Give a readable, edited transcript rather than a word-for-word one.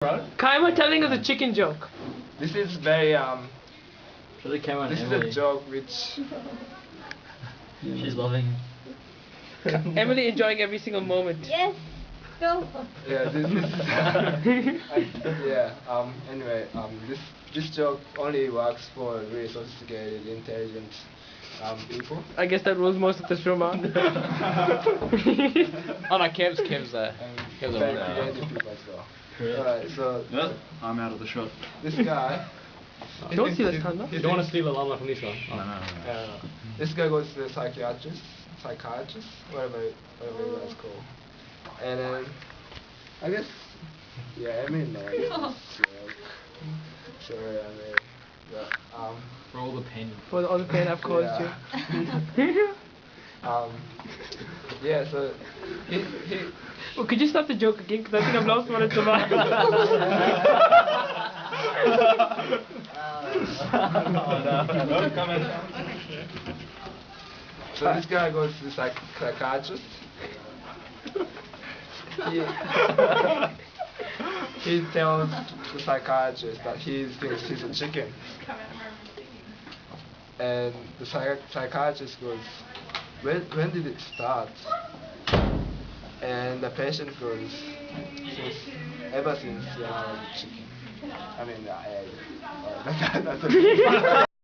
Kaima telling us a chicken joke. This is very This is a joke which She's loving it. Emily enjoying every single moment. Yes. Go. yeah this anyway this joke only works for really sophisticated, intelligent people. I guess that rules most of the show, man. Oh no, Kev's there. And very creative people as well. Alright, so I'm out of the shot. this guy. Don't see this time, You don't want to steal the limelight from this one. This guy goes to the psychiatrist, whatever you guys call. And then, I guess, yeah, I mean, this joke. Sorry, I mean, yeah, For all the pain. For all the pain I've caused you. Yeah, so he Well, could you stop the joke again? Because I think I've lost one of survived. So this guy goes to the psychiatrist. He tells the psychiatrist that he thinks he's a chicken. And the psychiatrist goes, when did it start? And the patient goes, ever since I was a chicken. I mean, that's a